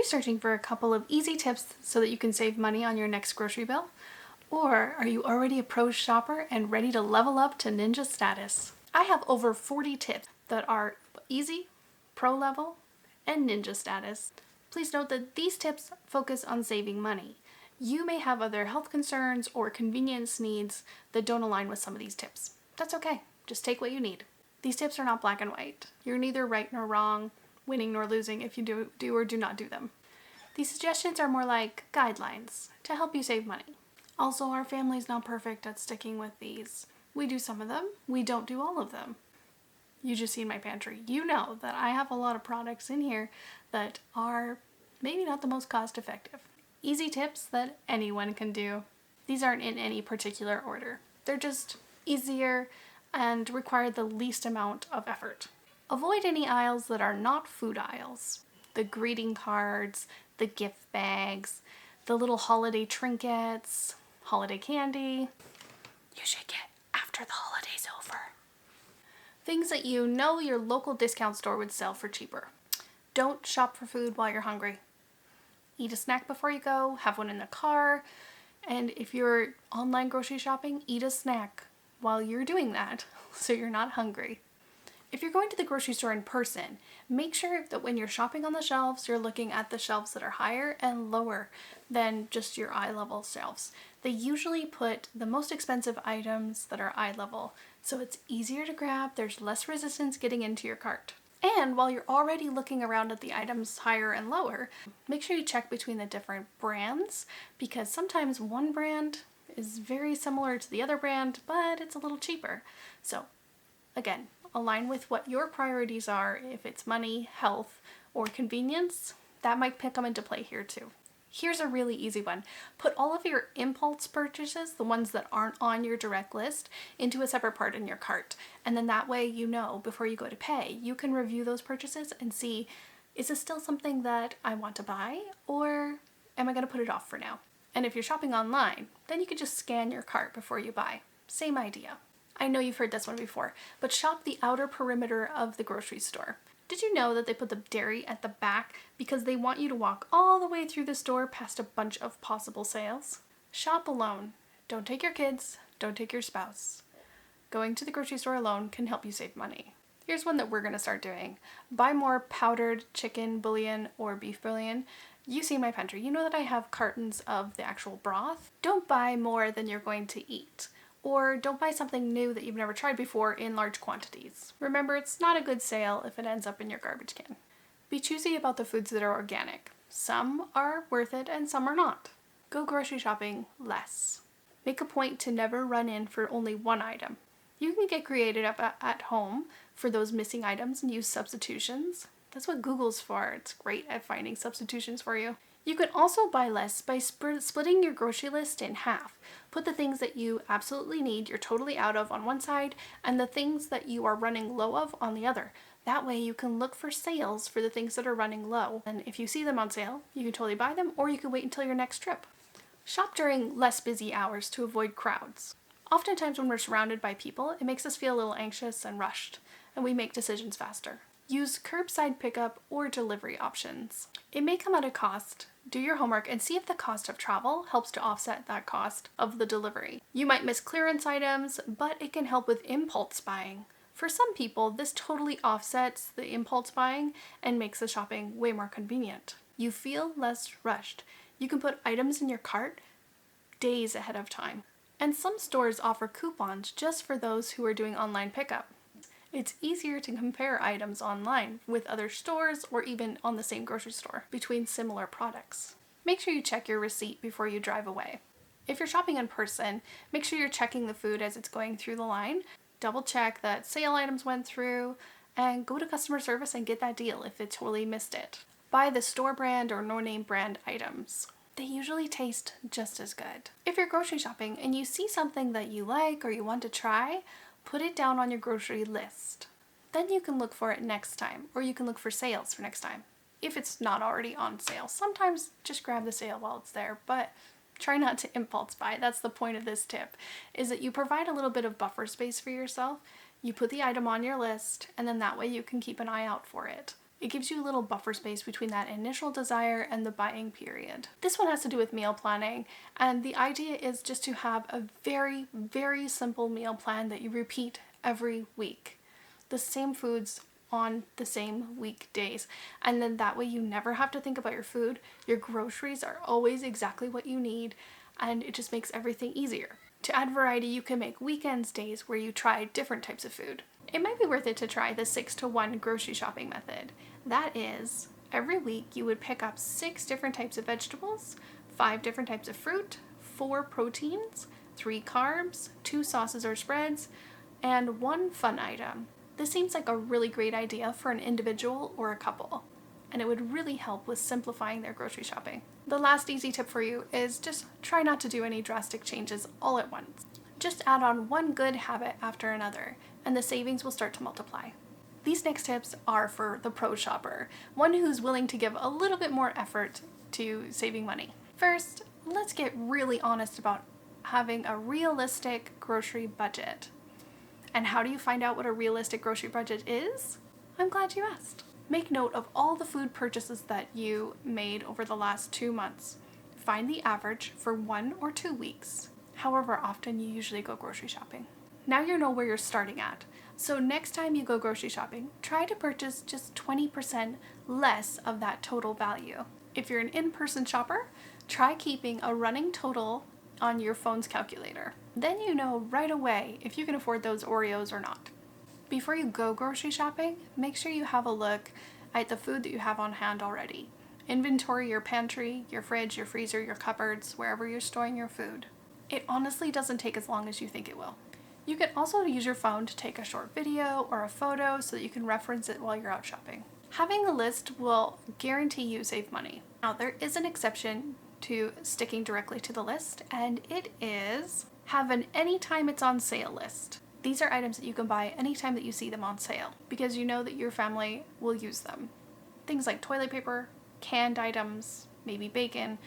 searching for a couple of easy tips so that you can save money on your next grocery bill? Or are you already a pro shopper and ready to level up to ninja status? I have over 40 tips that are easy, pro level, and ninja status. Please note that these tips focus on saving money. You may have other health concerns or convenience needs that don't align with some of these tips. That's okay. Just take what you need. These tips are not black and white. You're neither right nor wrong, winning nor losing if you do or do not do them. These suggestions are more like guidelines to help you save money. Also, our family's not perfect at sticking with these. We do some of them, we don't do all of them. You just seen my pantry. You know that I have a lot of products in here that are maybe not the most cost effective. Easy tips that anyone can do. These aren't in any particular order. They're just easier and require the least amount of effort. Avoid any aisles that are not food aisles. The greeting cards, the gift bags, the little holiday trinkets, holiday candy. You should get after the holiday's over. Things that you know your local discount store would sell for cheaper. Don't shop for food while you're hungry. Eat a snack before you go, have one in the car, and if you're online grocery shopping, eat a snack while you're doing that so you're not hungry. If you're going to the grocery store in person, make sure that when you're shopping on the shelves, you're looking at the shelves that are higher and lower than just your eye level shelves. They usually put the most expensive items that are eye level, so it's easier to grab, there's less resistance getting into your cart. And while you're already looking around at the items higher and lower, make sure you check between the different brands, because sometimes one brand is very similar to the other brand, but it's a little cheaper. So again, align with what your priorities are. If it's money, health, or convenience, that might come into play here too. Here's a really easy one. Put all of your impulse purchases, the ones that aren't on your direct list, into a separate part in your cart. And then that way you know before you go to pay, you can review those purchases and see, is this still something that I want to buy, or am I going to put it off for now? And if you're shopping online, then you could just scan your cart before you buy. Same idea. I know you've heard this one before, but shop the outer perimeter of the grocery store. Did you know that they put the dairy at the back because they want you to walk all the way through the store past a bunch of possible sales? Shop alone. Don't take your kids, don't take your spouse. Going to the grocery store alone can help you save money. Here's one that we're going to start doing. Buy more powdered chicken bouillon or beef bouillon. You see my pantry. You know that I have cartons of the actual broth. Don't buy more than you're going to eat. Or don't buy something new that you've never tried before in large quantities. Remember, it's not a good sale if it ends up in your garbage can. Be choosy about the foods that are organic. Some are worth it and some are not. Go grocery shopping less. Make a point to never run in for only one item. You can get creative at home for those missing items and use substitutions. That's what Google's for. It's great at finding substitutions for you. You can also buy less by splitting your grocery list in half. Put the things that you absolutely need, you're totally out of on one side, and the things that you are running low of on the other. That way you can look for sales for the things that are running low. And if you see them on sale, you can totally buy them, or you can wait until your next trip. Shop during less busy hours to avoid crowds. Oftentimes when we're surrounded by people, it makes us feel a little anxious and rushed, and we make decisions faster. Use curbside pickup or delivery options. It may come at a cost. Do your homework and see if the cost of travel helps to offset that cost of the delivery. You might miss clearance items, but it can help with impulse buying. For some people, this totally offsets the impulse buying and makes the shopping way more convenient. You feel less rushed. You can put items in your cart days ahead of time. And some stores offer coupons just for those who are doing online pickup. It's easier to compare items online with other stores or even on the same grocery store between similar products. Make sure you check your receipt before you drive away. If you're shopping in person, make sure you're checking the food as it's going through the line. Double check that sale items went through and go to customer service and get that deal if it totally missed it. Buy the store brand or no-name brand items. They usually taste just as good. If you're grocery shopping and you see something that you like or you want to try, put it down on your grocery list. Then you can look for it next time, or you can look for sales for next time, if it's not already on sale. Sometimes just grab the sale while it's there, but try not to impulse buy. That's the point of this tip, is that you provide a little bit of buffer space for yourself. You put the item on your list, and then that way you can keep an eye out for it. It gives you a little buffer space between that initial desire and the buying period. This one has to do with meal planning, and the idea is just to have a very, very simple meal plan that you repeat every week. The same foods on the same weekdays, and then that way you never have to think about your food. Your groceries are always exactly what you need, and it just makes everything easier. To add variety, you can make weekends days where you try different types of food. It might be worth it to try the 6-to-1 grocery shopping method. That is, every week you would pick up 6 different types of vegetables, 5 different types of fruit, 4 proteins, 3 carbs, 2 sauces or spreads, and 1 fun item. This seems like a really great idea for an individual or a couple, and it would really help with simplifying their grocery shopping. The last easy tip for you is just try not to do any drastic changes all at once. Just add on one good habit after another, and the savings will start to multiply. These next tips are for the pro shopper, one who's willing to give a little bit more effort to saving money. First, let's get really honest about having a realistic grocery budget. And how do you find out what a realistic grocery budget is? I'm glad you asked. Make note of all the food purchases that you made over the last 2 months. Find the average for 1 or 2 weeks, however often you usually go grocery shopping. Now you know where you're starting at. So next time you go grocery shopping, try to purchase just 20% less of that total value. If you're an in-person shopper, try keeping a running total on your phone's calculator. Then you know right away if you can afford those Oreos or not. Before you go grocery shopping, make sure you have a look at the food that you have on hand already. Inventory your pantry, your fridge, your freezer, your cupboards, wherever you're storing your food. It honestly doesn't take as long as you think it will. You can also use your phone to take a short video or a photo so that you can reference it while you're out shopping. Having a list will guarantee you save money. Now, there is an exception to sticking directly to the list, and it is have an anytime it's on sale list. These are items that you can buy anytime that you see them on sale because you know that your family will use them. Things like toilet paper, canned items, maybe bacon,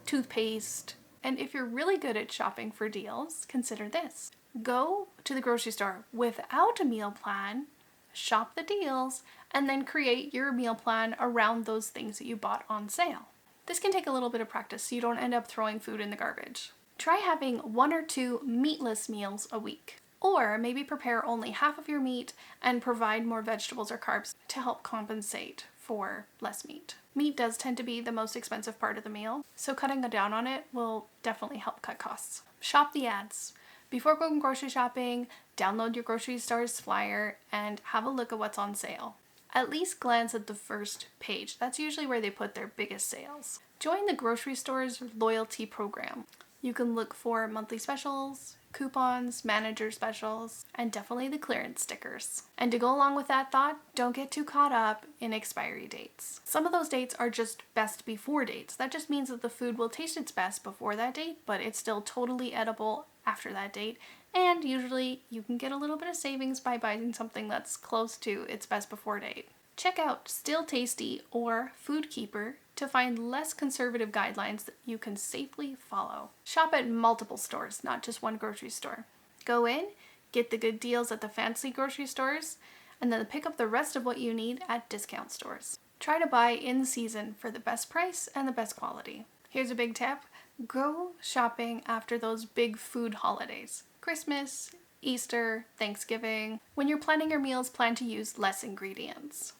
toothpaste. And if you're really good at shopping for deals, consider this. Go to the grocery store without a meal plan, shop the deals, and then create your meal plan around those things that you bought on sale. This can take a little bit of practice so you don't end up throwing food in the garbage. Try having 1 or 2 meatless meals a week. Or maybe prepare only half of your meat and provide more vegetables or carbs to help compensate for less meat. Meat does tend to be the most expensive part of the meal, so cutting down on it will definitely help cut costs. Shop the ads. Before going grocery shopping, download your grocery store's flyer and have a look at what's on sale. At least glance at the first page. That's usually where they put their biggest sales. Join the grocery store's loyalty program. You can look for monthly specials, coupons, manager specials, and definitely the clearance stickers. And to go along with that thought, don't get too caught up in expiry dates. Some of those dates are just best before dates. That just means that the food will taste its best before that date, but it's still totally edible after that date. And usually you can get a little bit of savings by buying something that's close to its best before date. Check out Still Tasty or FoodKeeper to find less conservative guidelines that you can safely follow. Shop at multiple stores, not just one grocery store. Go in, get the good deals at the fancy grocery stores, and then pick up the rest of what you need at discount stores. Try to buy in season for the best price and the best quality. Here's a big tip. Go shopping after those big food holidays. Christmas, Easter, Thanksgiving. When you're planning your meals, plan to use less ingredients.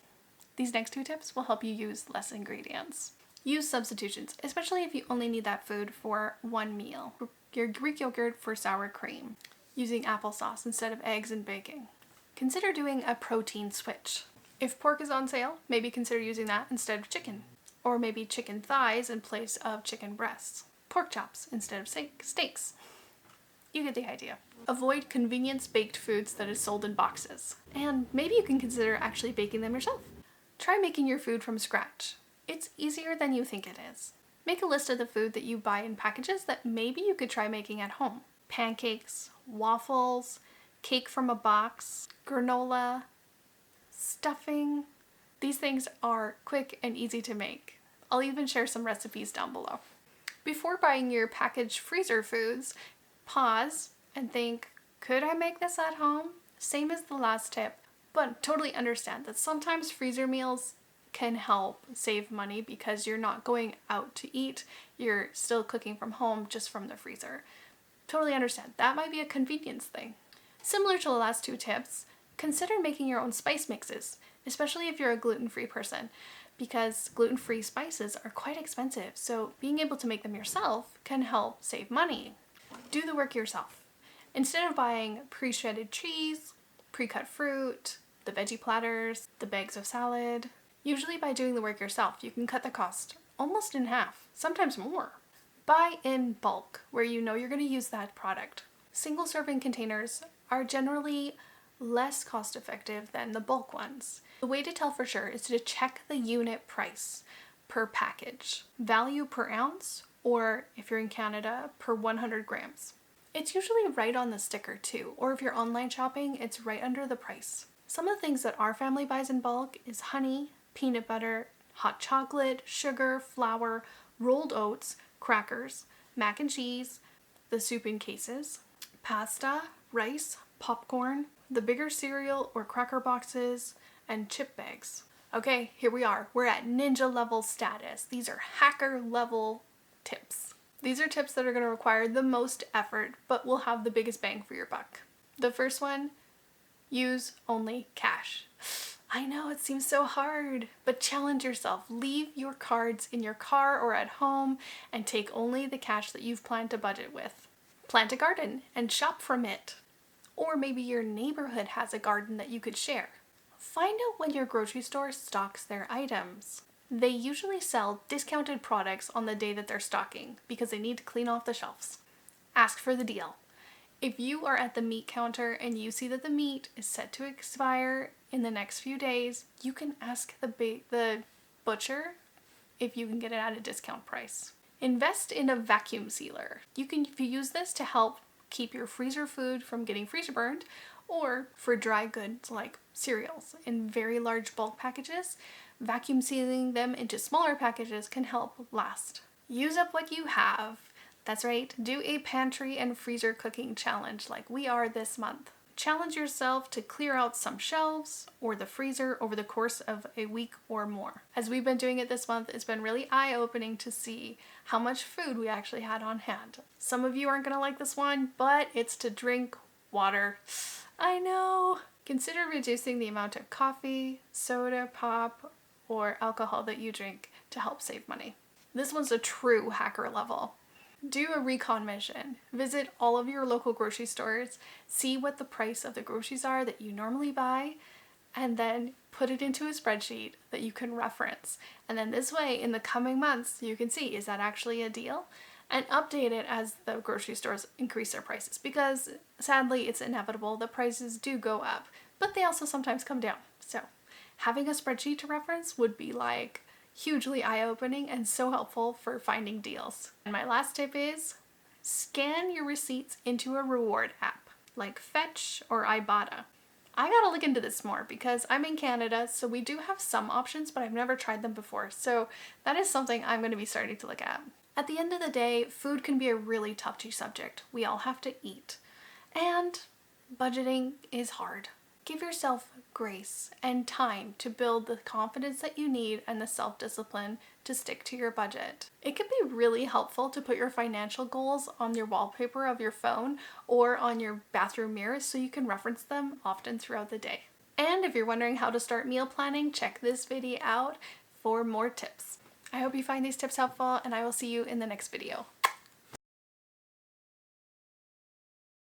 These next 2 tips will help you use less ingredients. Use substitutions, especially if you only need that food for one meal. Your Greek yogurt for sour cream. Using applesauce instead of eggs and bacon. Consider doing a protein switch. If pork is on sale, maybe consider using that instead of chicken. Or maybe chicken thighs in place of chicken breasts. Pork chops instead of steaks. You get the idea. Avoid convenience baked foods that is sold in boxes. And maybe you can consider actually baking them yourself. Try making your food from scratch. It's easier than you think it is. Make a list of the food that you buy in packages that maybe you could try making at home. Pancakes, waffles, cake from a box, granola, stuffing. These things are quick and easy to make. I'll even share some recipes down below. Before buying your packaged freezer foods, pause and think, could I make this at home? Same as the last tip. But totally understand that sometimes freezer meals can help save money because you're not going out to eat, you're still cooking from home just from the freezer. Totally understand. That might be a convenience thing. Similar to the last two tips, consider making your own spice mixes, especially if you're a gluten-free person, because gluten-free spices are quite expensive, so being able to make them yourself can help save money. Do the work yourself. Instead of buying pre-shredded cheese, pre-cut fruit, the veggie platters, the bags of salad, usually by doing the work yourself, you can cut the cost almost in half, sometimes more. Buy in bulk, where you know you're going to use that product. Single serving containers are generally less cost effective than the bulk ones. The way to tell for sure is to check the unit price per package, value per ounce, or if you're in Canada, per 100 grams. It's usually right on the sticker too, or if you're online shopping, it's right under the price. Some of the things that our family buys in bulk is honey, peanut butter, hot chocolate, sugar, flour, rolled oats, crackers, mac and cheese, the soup in cases, pasta, rice, popcorn, the bigger cereal or cracker boxes, and chip bags. Okay, here we are. We're at ninja level status. These are hacker level tips. These are tips that are going to require the most effort, but will have the biggest bang for your buck. The first one, use only cash. I know it seems so hard, but challenge yourself. Leave your cards in your car or at home and take only the cash that you've planned to budget with. Plant a garden and shop from it. Or maybe your neighborhood has a garden that you could share. Find out when your grocery store stocks their items. They usually sell discounted products on the day that they're stocking because they need to clean off the shelves. Ask for the deal. If you are at the meat counter and you see that the meat is set to expire in the next few days, you can ask the butcher if you can get it at a discount price. Invest in a vacuum sealer. You can use this to help keep your freezer food from getting freezer burned, or for dry goods like cereals in very large bulk packages, vacuum sealing them into smaller packages can help last. Use up what you have. That's right, do a pantry and freezer cooking challenge like we are this month. Challenge yourself to clear out some shelves or the freezer over the course of a week or more. As we've been doing it this month, it's been really eye-opening to see how much food we actually had on hand. Some of you aren't going to like this one, but it's to drink water. I know. Consider reducing the amount of coffee, soda, pop, or alcohol that you drink to help save money. This one's a true hacker level. Do a recon mission. Visit all of your local grocery stores, see what the price of the groceries are that you normally buy, and then put it into a spreadsheet that you can reference. And then this way, in the coming months, you can see, is that actually a deal? And update it as the grocery stores increase their prices, because sadly, it's inevitable. The prices do go up, but they also sometimes come down. So having a spreadsheet to reference would be like hugely eye-opening and so helpful for finding deals. And my last tip is scan your receipts into a reward app like Fetch or Ibotta. I gotta look into this more because I'm in Canada, so we do have some options, but I've never tried them before. So that is something I'm going to be starting to look at. At the end of the day, food can be a really touchy subject. We all have to eat. And budgeting is hard. Give yourself grace and time to build the confidence that you need and the self-discipline to stick to your budget. It can be really helpful to put your financial goals on your wallpaper of your phone or on your bathroom mirror so you can reference them often throughout the day. And if you're wondering how to start meal planning, check this video out for more tips. I hope you find these tips helpful, and I will see you in the next video.